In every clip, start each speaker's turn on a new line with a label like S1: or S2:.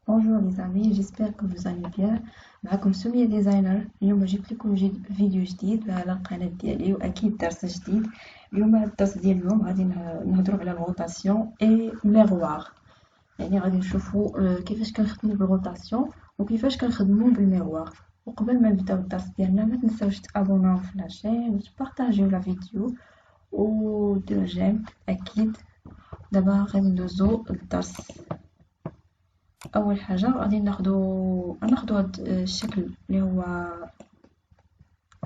S1: Bonjour les amis, j'espère que vous allez bien. معكم سمية ديزاينر. اليوم جبت لكم فيديو جديد على القناة ديالي واكيد درس جديد. اليوم الدرس ديال اليوم غادي نهضروا على الغوطاسيون اي ميغوار. يعني غادي نشوفوا كيفاش كنخدموا بالغوطاسيون وكيفاش كنخدموا بالميغوار. وقبل ما نبداو الدرس ديالنا ما تنساوش تابوناو في لاشين وتبارطاجيو لا فيديو وديروا جيم اكيد. دابا غادي ندوزو للدرس. اول حاجه غادي ناخدو هاد الشكل اللي هو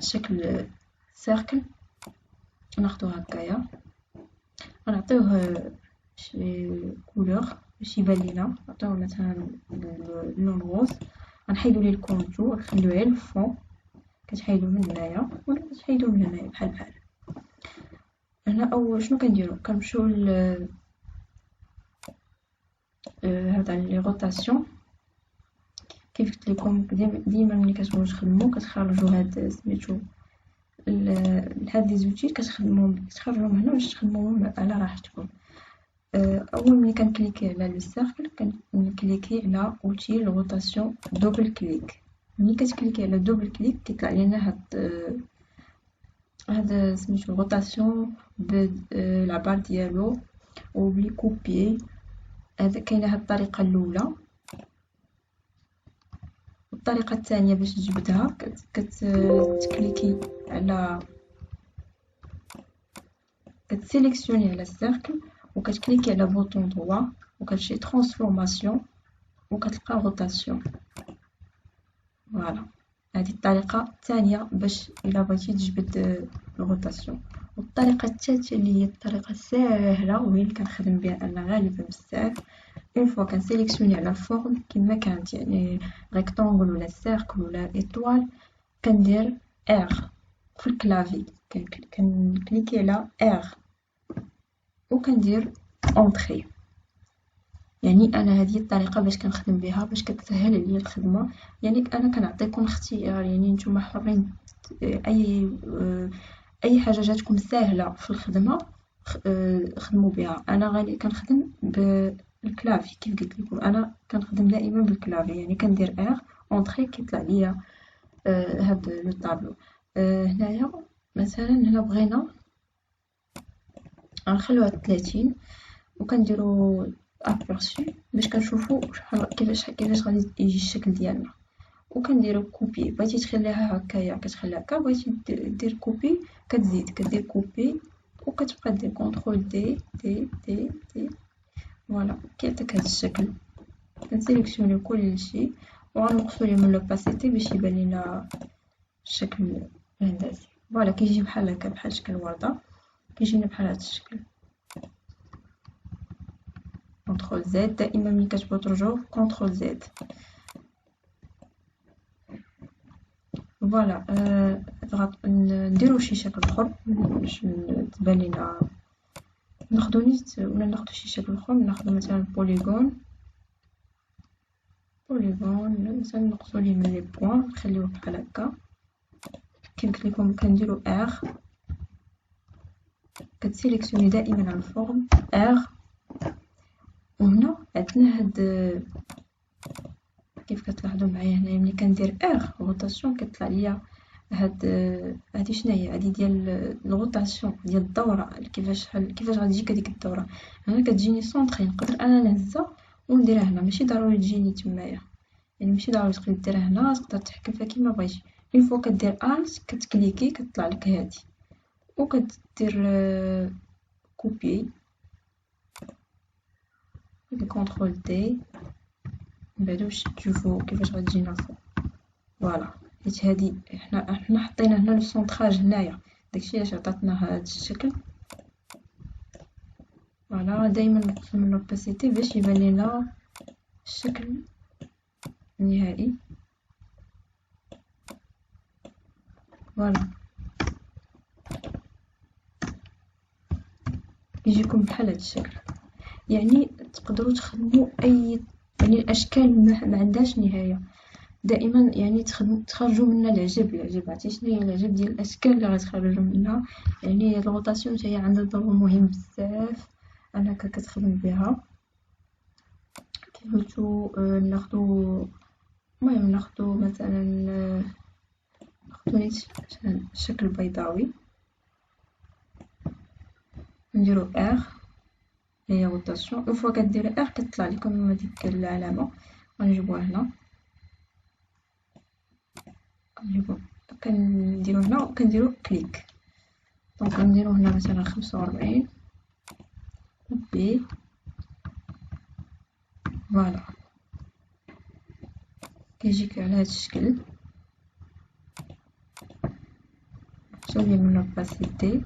S1: شكل سيركل، ناخدو هكايا غنعطيوه شي كولور باش يبان لينا. نعطيوه مثلا اللون روز، غنحيدو ليه الكونتور ونخليوه غير الفون. كتحيدو من هنايا ولا كتحيدو من هنايا بحال هنا. اول شنو كنديرو كنمشيو هذا لي روتاسيون. كيف قلت لكم ديما ملي كتبغيو تخدموا كتخرجوا هاد سميتو هاد لي زوتي كتخرجوهم هنا باش تخدموهم على راحتكم. اول ملي كنكليكي على لو سيركل كنكليكي على اوتي الروتاسيون دوبل كليك. ملي كتكليكي على دوبل كليك كيطلع لنا هاد سميتو روتاسيون بالعبار ديالو وبلي كوبي. هذا كاينه هاد الطريقه الاولى. الطريقة الثانية باش تجبدها كتكليكي على كتسيليكسيوني على السيركل وكتكليكي على بوطون دروا وكتمشي ترانسفورماسيون وكتلقى روتاسيون. فوالا هذه الطريقة الثانية باش الا بغيتي تجبد الروتاسيون. والطريقة الثالثة اللي هي الطريقة ساهلة وهي اللي كنخدم بها انا غالبا بزاف. اون فوا كنسيليكسيوني على الفورم كما كانت، يعني ريكتانغل ولا سيركل ولا ايطوال، كندير ار في الكلافي. كنكليكي على ار وكندير اونطري. يعني انا هذه الطريقه باش كنخدم بها باش كتسهل عليا الخدمه. يعني انا كنعطيكم اختيار، يعني نتوما حرين اي حاجه جاتكم سهله في الخدمه خدموا بها. انا غادي كنخدم بالكلافي كيف قلت لكم، انا كنخدم دائما بالكلافي. يعني كندير ار اونطري كيطلع ليا هاد لو طابلو. هنايا مثلا هنا بغينا غنخلوها 30 وكنديرو ابيرسو باش كنشوفو كيفاش غادي يجي الشكل ديالنا. وكنديرو كوبي، بغيتي تخليها هكايا كتخليها هكا، بغيتي دير كوبي كدير كوبي وكتبقى دير كونترول دي دي دي دي. فوالا كيعطيك هاد الشكل. كنسيليكسيونيو كلشي وغنقصو ليه من لوباسيتي باش يبان لينا الشكل الهندسي. فوالا كيجي بحال هكا، بحال شكل ورده كيجينا بحال هاد الشكل. كونترول زد، دائما ملي كتبغيو ترجعو كونترول زد. فوالا نديرو شي شكل اخر باش تبان لينا. ناخدو نيت ولا ناخدو شي شكل اخر، ناخدو مثلا بوليغون مثلا نقصو ليه من لي بوين نخليوه بحال هكا. كيف قلت لكم كنديرو ار، كتسيليكسيوني دائما على الفورم ار. وهنا عندنا هاد كيف كتلاحظوا معايا هنا ملي كندير ار روتاسيون كتطلع ليا هادي شناهي هادي ديال الروتاسيون ديال الدوره. كيفاش غادي تجيك هذيك الدوره. هنا كتجيني سونطري، نقدر انا نهزها ونديرها هنا، ماشي ضروري تجيني تمايا. يعني ماشي ضروري تقدر ديرها هنا، تقدر تحكم فيها كيما بغيتي. اون فوا كدير الت كتكليكي كتطلع لك هادي وكدير كوبي كونترول دي. من بعد واش تشوفوا كيفاش غتجينا فوق. فوالا حيت هادي حنا حطينا هنا لو سونطراج هنايا، داكشي علاش عطاتنا هاد الشكل. فوالا دائما نقصو من لوباسيتي باش يبان لينا الشكل النهائي. فوالا يجيكم بحال هاد الشكل. يعني تقدروا تخدموا اي، يعني الاشكال ما عندهاش نهايه. دائما يعني تخرجوا منها العجب. عرفتي شنو هي العجب ديال الاشكال اللي غتخرجوا منها. يعني الروتاسيون هي عندها دور مهم بزاف انك كتخدم بها. حاولتو ناخدو، المهم ناخدو مثلا ناخدو نيت الشكل البيضاوي، نديرو ار هي روتاسيون. اون فوا كديري ار كتطلع لكم ديك العلامه، غنجيبوها هنا، كنديرو هنا وكنديرو كليك. دونك غنديرو هنا مثلا 45 بي، فوالا كيجيك على هاد الشكل. شوفي من الباسيتي،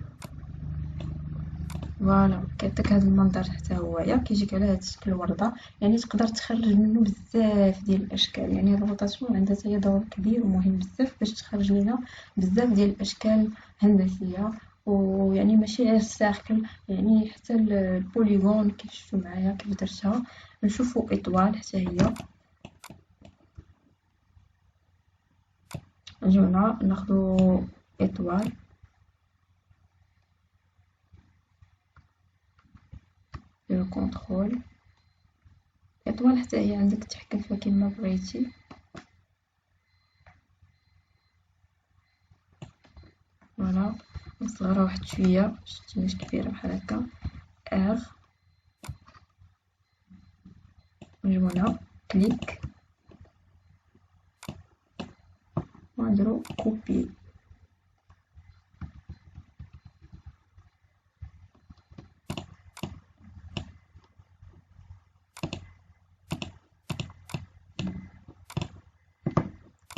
S1: فوالا كيعطيك هاد المنظر حتى هويا، كيجيك على هاد الشكل ورده. يعني تقدر تخرج منه بزاف ديال الاشكال. يعني الروتاسيون عندها حتى هي دور كبير ومهم بزاف باش تخرج لينا بزاف ديال الاشكال هندسيه. ويعني ماشي غير السيركل، يعني حتى البوليغون كيف شفتوا معايا كيف درتها. نشوفوا اطوال حتى هي، نجيو هنا ناخدو اطوال، نديرو كونترول اطوال حتى هي عندك تحكم فيها كيما بغيتي. فوالا نصغرها واحد شويه شتي مش كبيره بحال هكا. ار نجيبو هنا كليك ونديرو كوبي.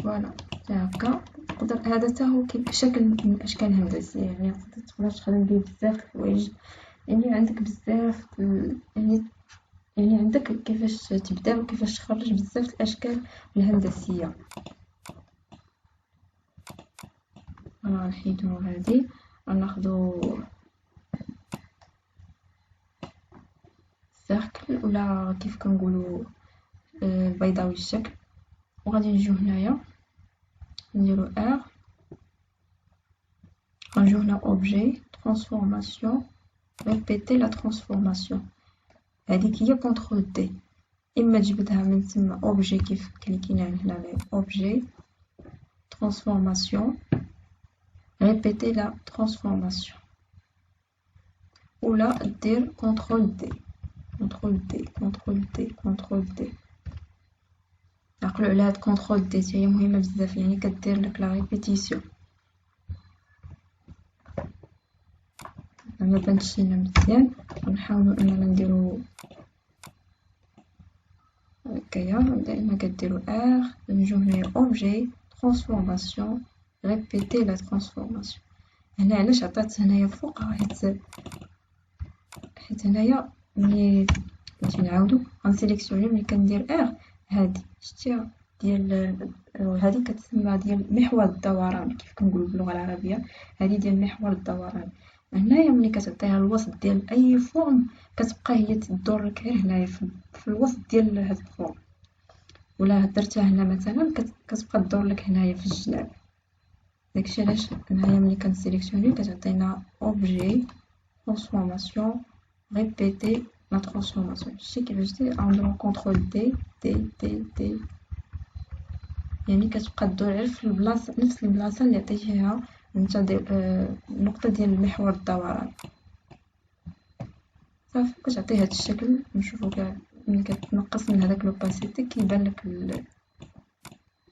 S1: فوالا حتى هكا. تقدر هذا حتى هو شكل من الاشكال الهندسيه. يعني تقدر تخدم به بزاف الحوايج. يعني عندك بزاف يعني عندك كيفاش تبدا وكيفاش تخرج بزاف الاشكال الهندسيه. انا نحيدو هذه، غناخدو سيركل ولا كيف كنقولوا بيضاوي الشكل. وغادي نجيو هنايا نديرو ار، غنجيو هنا اوبجي ترانسفورماسيون، ريبيتي لا ترانسفورماسيون. هذيك هي كونترول دي، اما تجبدها من تما اوبجي كيف كليكينا هنا اوبجي ترانسفورماسيون ريبيتي لا ترانسفورماسيون، ولا دير كونترول دي كونترول دي كونترول دي كونترول دي. عقلوا على هاد كونترول دي هي مهمه بزاف، يعني كدير لك لا ريبيتيسيون. ما بانتش لينا مزيان، غنحاولوا اننا نديرو هكايا. دائما كديروا ار، نجيو هنايا اوبجي ترانسفورماسيون ريبيتي لا ترانسفورماسيون. هنا علاش عطات هنايا فوق، حيت هنايا ملي نجي نعاودو غنسيليكسيوني ملي كندير ار هادي شتيها ديال هادي كتسمى ديال محور الدوران كيف كنقولوا باللغه العربيه. هادي ديال محور الدوران. هنايا ملي كتعطيها الوسط ديال اي فورم كتبقى هي تدور لك غير هنايا في الوسط ديال هاد الفورم. ولا درتها هنا مثلا كتبقى تدور لك هنايا في الجناب. داكشي علاش هنايا ملي كنسيليكسيوني كتعطينا اوبجي ترانسفورماسيون ريبيتي لا ترانسفورماسيون. شتي كيفاش دير نديرو كونترول دي دي دي دي، يعني كتبقى تدور غير في البلاصه نفس البلاصه اللي عطيتيها انت النقطه ديال المحور الدوران. صافي كتعطي هذا الشكل. نشوفو كاع ملي كتنقص من هذاك لوباسيتي كيبان لك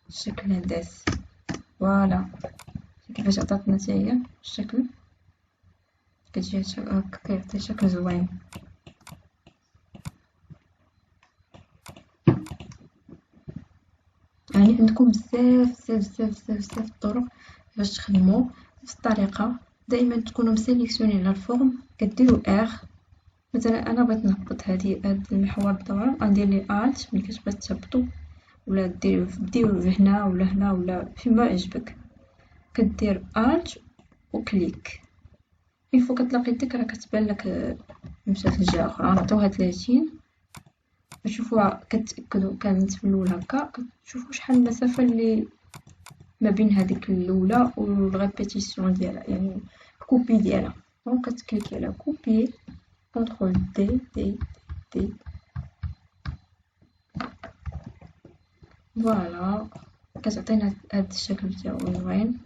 S1: الشكل الهندسي. فوالا كيفاش عطاتنا حتى هي الشكل، كتجي هكا كيعطي شكل زوين. يعني عندكم بزاف الطرق باش تخدموا نفس الطريقه. دائما تكونوا مسيليكسيونين على الفورم، كديروا ار. مثلا انا بغيت نهبط هاد المحور الدوران، غندير لي الت ملي كتبغي تهبطوا، ولا ديروا هنا ولا هنا ولا فيما عجبك. كدير الت وكليك، من فوق كتلاقي ديك راه كتبان لك مشات لجهه اخرى. نعطيوها 30 نشوفوها. كتاكدوا كانت في الاول هكا، كتشوفوا شحال المسافه اللي ما بين هذيك الاولى والريبيتيسيون ديالها، يعني الكوبي ديالها. دونك كتكليكي على كوبي كونترول دي دي دي فوالا كتعطينا هاد الشكل ديالو زوين.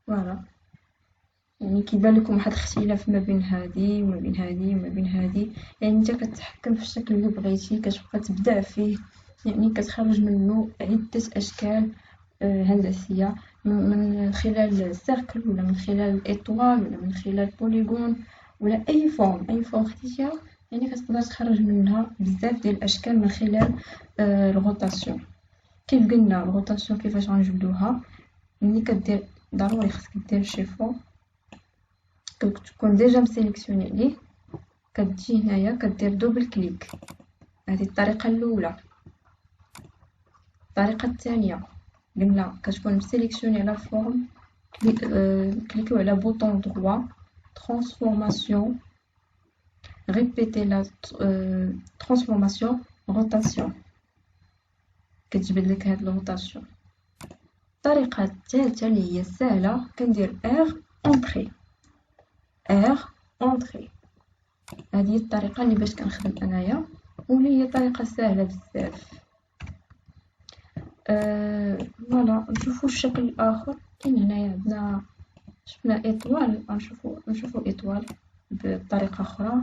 S1: فوالا يعني كيبان لكم واحد الاختلاف ما بين هادي وما بين هادي وما بين هادي، يعني انت كتحكم في الشكل اللي بغيتي، كتبقى تبدع فيه، يعني كتخرج منه عدة اشكال هندسية، من خلال السيركل ولا من خلال الاطوال ولا من خلال بوليغون ولا اي فورم خديتيها، يعني كتقدر تخرج منها بزاف ديال الاشكال من خلال الغوطاسيون. كيف قلنا الغوطاسيون كيفاش غنجبدوها، ملي كدير ضروري خاصك دير شيفون كتكون ديجا مسيليكسيوني عليه، كتجي هنايا كدير دوبل كليك. هذه الطريقه الاولى. الطريقه الثانيه قلنا كتكون مسيليكسيوني على فورم، كليكيو على بوطون droit ترانسفورماسيون، ريبيتي لا ترانسفورماسيون روتاسيون، كتجبد لك هاد الروتاسيون. الطريقه الثالثه اللي هي سهله، كندير ار اونطري هذه هي الطريقه اللي باش كنخدم انايا، واللي هي طريقه سهله بزاف. فوالا نشوفوا الشكل الاخر. كاين هنايا عندنا شفنا اطوال، نشوفوا اطوال بطريقه اخرى،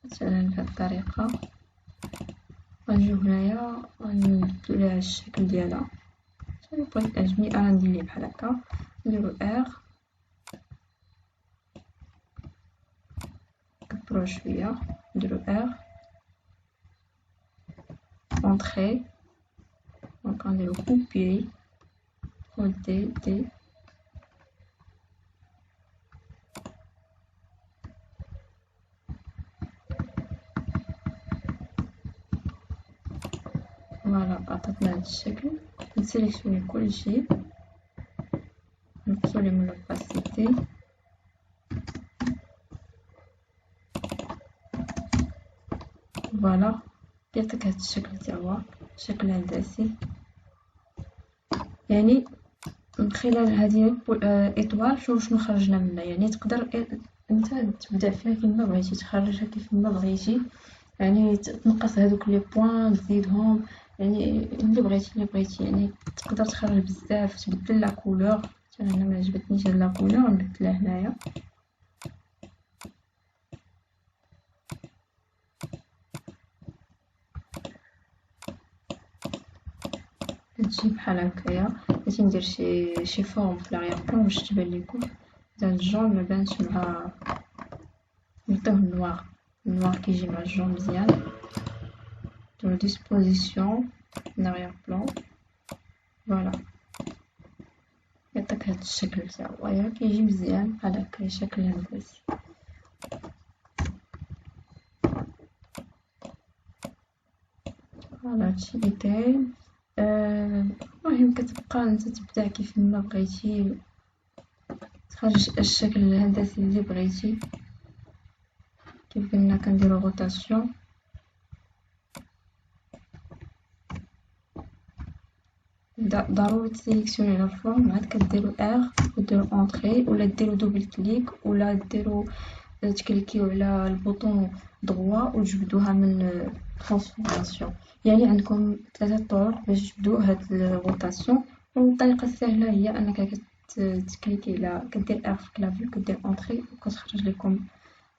S1: مثلا بهذه الطريقه. غنجيو هنايا غنبدلو ليها الشكل ديالها، بغيت تعجبني انا ندير ليه بحال هكا، نديرو ار كبرو شويه، نديرو ار اونطري، دونك غنديرو كوبي دي فوالا عطاتنا هاد الشكل. نسيليكسيوني كلشي، نقصو ليه من لوباسيتي، فوالا يعطيك هاد الشكل تا هو شكل هندسي. يعني من خلال هذه اطوال شوف شنو خرجنا منها، يعني تقدر انت تبدع فيها كيما بغيتي، تخرجها كيف ما بغيتي، يعني تنقص هذوك لي بوين تزيدهم، يعني اللي بغيتي يعني تقدر تخرج بزاف، تبدل لا كولور. مثلا انا ما عجبتنيش هاد لا كولور نبدلها هنايا، هادشي بحال هكايا. بغيت ندير شي فورم في لاغيغ بلان باش تبان ليكم. هاد الجون مبانش مع نعطيوه النوار كيجي مع الجون مزيان. نديرو ديسبوزيسيون لاغيغ بلان، فوالا يعطيك هاد الشكل تا هو، كيجي مزيان بحال هكا شكل هندسي. فوالا هادشي لي كاين. المهم كتبقى انت تبدع كيف ما بغيتي، تخرج الشكل الهندسي اللي بغيتي. كيف قلنا كنديرو روتاسيون، ضروري تسيليكسيوني لا فورم، عاد كديرو ار وديرو اونطري، ولا ديرو دوبل كليك، ولا ديرو تكليكيو على البوطون droit وتجبدوها من ترانسفورماسيون. يعني عندكم 3 طرق باش تجبدوا هاد الروتاسيون. والطريقه السهله هي انك تكليكي على كدير ار في كلافي وكدير اونطري وكتخرج لكم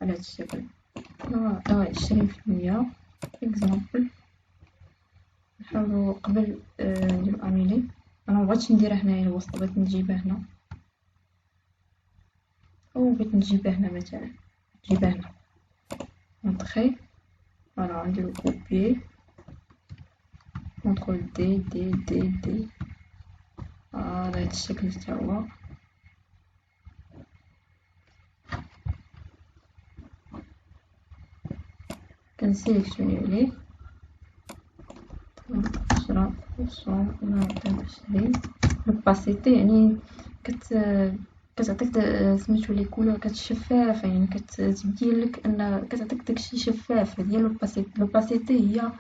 S1: على هاد الشكل. 20% اكزامبل. نحاولوا قبل نديرو انيلي. انا مبغيتش نديرها هنايا الوسط، بغيت نجيبها هنا، او بغيت نجيبها هنا مثلا، نجيبها هنا اونطري. فوالا نديرو كوبي كونترول دي على هاد الشكل تا هو. كنسيليكسيوني عليه 10% ولا 20. لوباسيتي يعني كتعطيك سميتو لي كولور كتشفافه، يعني كتبين لك ان كتعطيك داكشي شفاف. هذه لوباسيتي هي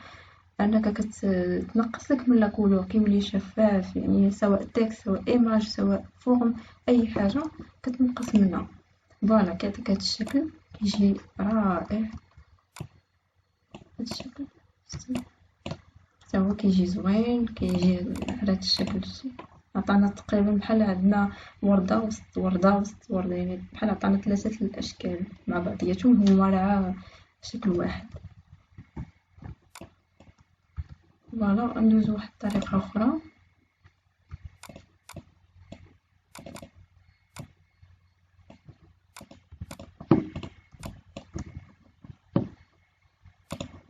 S1: انك كتنقص لك من لا كولور كيولي شفاف، يعني سواء تكست سواء ايماج سواء فورم اي حاجه كتنقص منها. فوالا كيعطيك هذا الشكل كيجي رائع. الشكل حتى هو كيجي زوين، كيجي على هذا الشكل. عطانا تقريبا بحال عندنا وردة وسط وردة وسط وردة، يعني بحال عطانا 3 الأشكال مع بعضياتهم هما راه شكل واحد. فوالا ندوزو واحد الطريقة أخرى.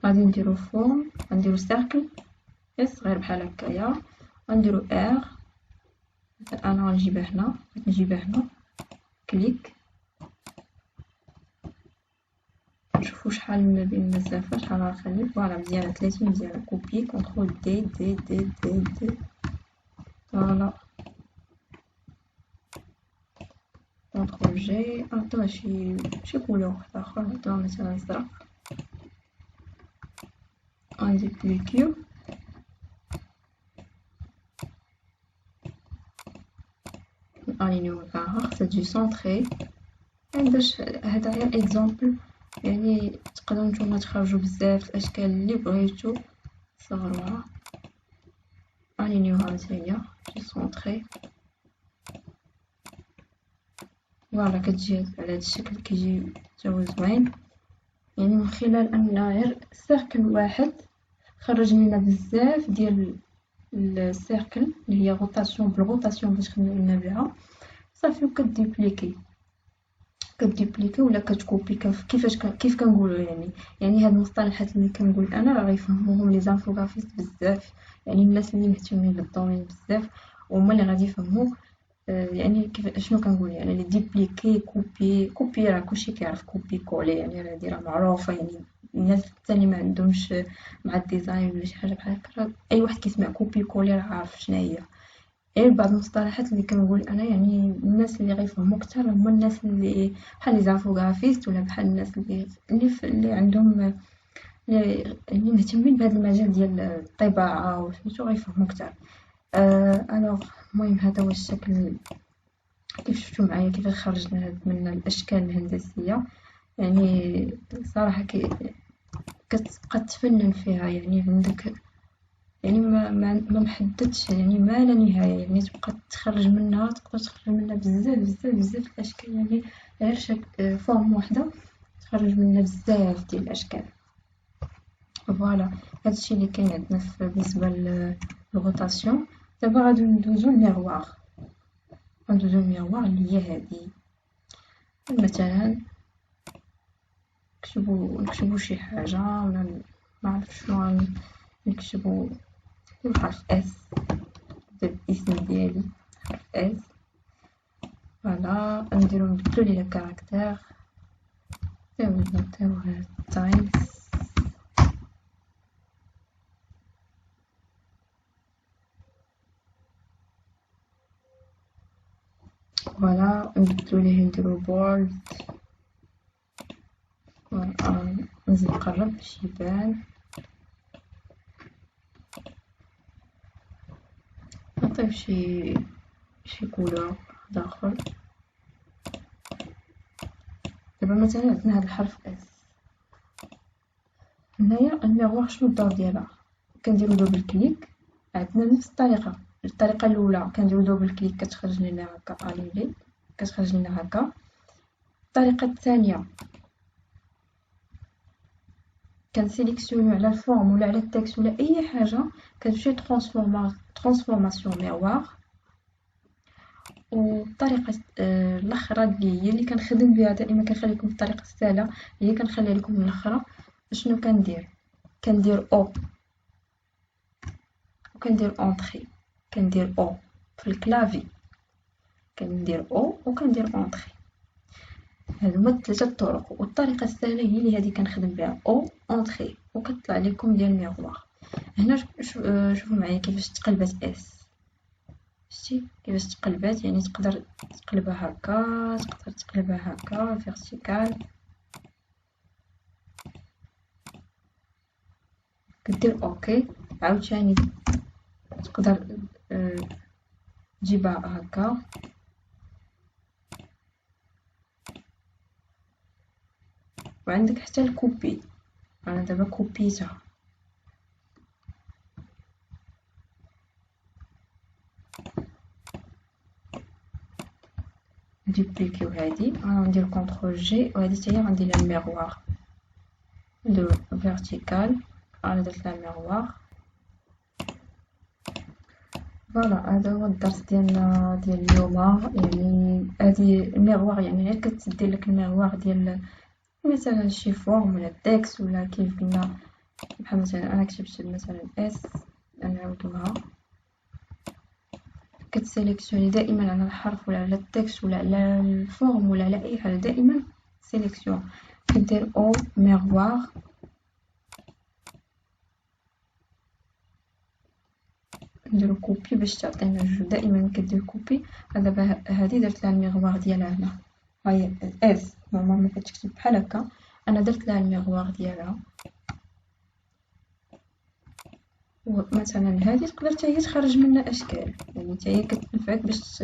S1: غادي نديرو فورم، غنديرو سيركل صغير بحال هكايا، غنديرو ار، مثلا انا غنجيبها هنا، نجيبها هنا كليك، نشوفو شحال ما بين المسافة، شحال غنخلي. فوالا مزيانة 30 مزيانة. كوبي كونترول دي دي دي دي دي. فوالا كونترول جي، نعطيوها شي كولور واحد اخر، نعطيوها مثلا زرق. غنزيد كليكيو، نالينيو معاها، خصها تجي سونطري. يعني باش هذا غير اكزامبل، يعني تقدروا نتوما تخرجوا بزاف الاشكال اللي بغيتو صغروها. الينيوها نتايا تجي سونطري. فوالا كتجي على هذا الشكل، كيجي تا هو زوين. يعني من خلال ان غير سيركل واحد خرج لنا بزاف ديال السيركل اللي هي روتاسيون بالروتاسيون باش خدمنا بها صافي. كدوبليكي ولا كتكوبي كيف كنقولوا. يعني هاد المصطلحات اللي كنقول انا راه غيفهموهم لي زانفوغرافيست بزاف، يعني الناس اللي مهتمين بالدومين بزاف وهما اللي غادي يفهموا. يعني كيف شنو كنقول، يعني لي ديبليكي كوبي راه كلشي كيعرف كوبي كولي، يعني راه هادي راه معروفه. يعني الناس حتى اللي ما عندهمش مع الديزاين ولا شي حاجه بحال هكا، اي واحد كيسمع كوبي كولي راه عارف شنو هي. غير بعض المصطلحات اللي كنقول انا، يعني الناس اللي غيفهموا اكثر هما الناس اللي بحال لي زانفوغرافيست، ولا بحال الناس اللي عندهم اللي مهتمين بهذا المجال ديال الطباعه وسميتو غيفهموا اكثر. الوغ المهم هذا هو الشكل كيف شفتوا معايا كيف خرجنا من الاشكال الهندسيه. يعني صراحه كتبقى تفنن فيها، يعني عندك يعني ما محددش، يعني ما لا نهايه. يعني تبقى تخرج منها، تقدر تخرج منها بزاف بزاف بزاف الاشكال. يعني غير شكل فورم واحده تخرج منها بزاف ديال الاشكال. فوالا هادشي اللي كاين عندنا بالنسبه للروتاسيون. دابا غادي ندوزو للميغوار. غندوزو للميغوار اللي هي هادي. مثلا نكتبو شي حاجه، ولا ما عرفت شنو نكتبو. الحرف اس، الاسم ديالي حرف اس. فوالا نبدلو ليه الكاركتير، نعطيوه تايمز. فوالا نبدلو ليه نديرو بولد. فوالا نزيد نقرب باش يبان. نعطيو شي كولور داخل. دابا مثلا عندنا هاد الحرف اس، هنايا الميغوار شنو الدور ديالها؟ كنديرو دوبل كليك، عندنا نفس الطريقه الاولى كنديرو دوبل كليك كتخرج لنا هكا اليلي، كتخرج لنا هكا. الطريقه الثانيه كنسيليكسيونيو على الفورم ولا على التكست ولا اي حاجه، كتمشي ترانسفورماسيون ميغوار. والطريقه الاخرى اللي كنخدم بها دائما، كنخلي لكم الطريقه السهله اللي كنخلي لكم الاخرى. شنو كندير او وكندير اونطري، كندير او في الكلافي، كندير او وكندير اونطري. هادو هما 3 الطرق. والطريقه السهله هي اللي هذه كنخدم بها او اونطري، وكتطلع لكم ديال الميغوار. هنا شوفوا معايا كيفاش تقلبات اس. شتي كيفاش تقلبات؟ يعني تقدر تقلبها هكا، تقدر تقلبها هكا فيرتيكال. كدير اوكي، عاوتاني تقدر تجيبها هكا. وعندك حتى الكوبي، أنا دابا كوبيتها، دوبليكيو هادي، غندير كونترول جي وهادي حتى هي غندير لها الميغوار لو فيرتيكال، أنا درت لها الميغوار. فوالا هذا هو الدرس ديالنا ديال اليوم. يعني هادي الميغوار يعني غير كتدير لك الميغوار ديال مثلا شي فورم ولا تكست ولا كيف قلنا، بحال مثلا انا كتبت مثلا اس، نعاودوها، كتسيليكسيوني دائما على الحرف ولا على التكست ولا على الفورم ولا على اي حاجه، دائما سيليكسيون، كدير او ميغوار، نديرو كوبي باش تعطينا جوج، دائما كدير كوبي. دابا هادي درت لها الميغوار ديالها هنا، هاهي اس نورمالمون كتكتب بحال هكا، انا درت لها الميغوار ديالها. ومثلا هذه تقدر حتى هي تخرج منها اشكال، يعني حتى هي كتنفعك باش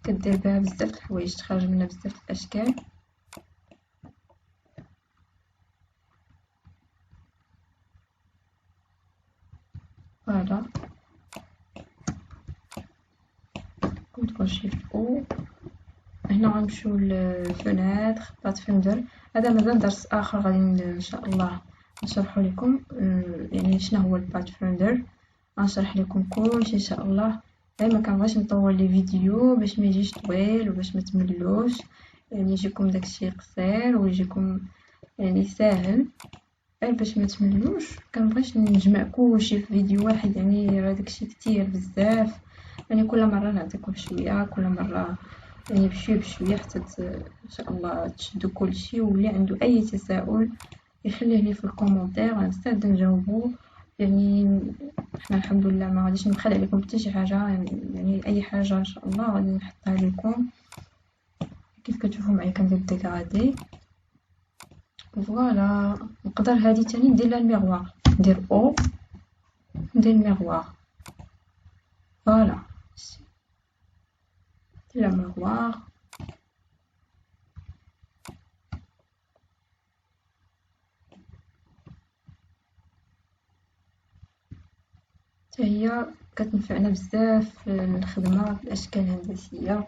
S1: كدير بها بزاف د الحوايج، تخرج منها بزاف د الاشكال. فوالا كنترول شيفت او، هنا غنمشيو للفوناتر باتفندر. هذا مازال درس اخر غادي ان شاء الله نشرحو لكم، يعني شنو هو الباتفندر، غنشرح لكم كلشي ان شاء الله. غير ما كنبغيش نطول لي فيديو باش ما يجيش طويل وباش ما تملوش، يعني يجيكم داكشي قصير ويجيكم يعني ساهل، غير باش ما تملوش. كنبغيش نجمع كلشي في فيديو واحد، يعني راه داكشي كتير بزاف، يعني كل مره نعطيكم شويه، كل مره يعني بشويه بشويه حتى ان شاء الله تشدوا كلشي. واللي عنده اي تساؤل يخليه لي في الكومونتير، غنستعد نجاوبو. يعني احنا الحمد لله ما غاديش نبخل عليكم حتى شي حاجه، يعني اي حاجه ان شاء الله غادي نحطها لكم. كيف كتشوفوا معايا كندير ديغرادي، فوالا. نقدر هادي تاني ندير لها الميغوار، ندير او ندير الميغوار، فوالا ندير الميغوار. حتى هي كتنفعنا بزاف في الخدمه في الاشكال الهندسيه،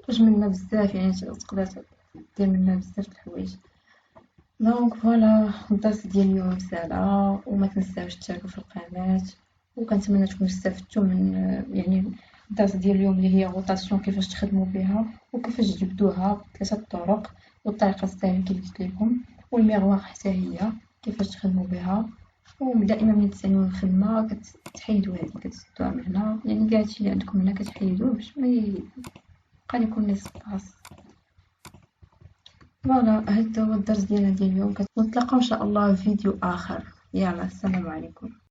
S1: تخرج منا بزاف، يعني تقدر دير منها بزاف د الحوايج. دونك فوالا الدرس ديال اليوم سالا، وما تنساوش تشاركوا في القناه، وكنتمنى تكونوا استفدتوا من يعني الدرس ديال اليوم اللي هي روتاسيون، كيفاش تخدموا بها وكيفاش تجبدوها بثلاثه الطرق، والطريقه السهله كيف قلت لكم، والميغوار حتى هي كيفاش تخدموا بها. ودائما ملي تساليو الخدمه كتحيدوا هذه كتسدوها من هنا، يعني كاع هادشي اللي عندكم هنا كتحيدوه باش ما يبقى لكم ليسباس. فوالا هذا هو الدرس ديالنا ديال اليوم، ونتلاقاو ان شاء الله في فيديو اخر. يلا السلام عليكم.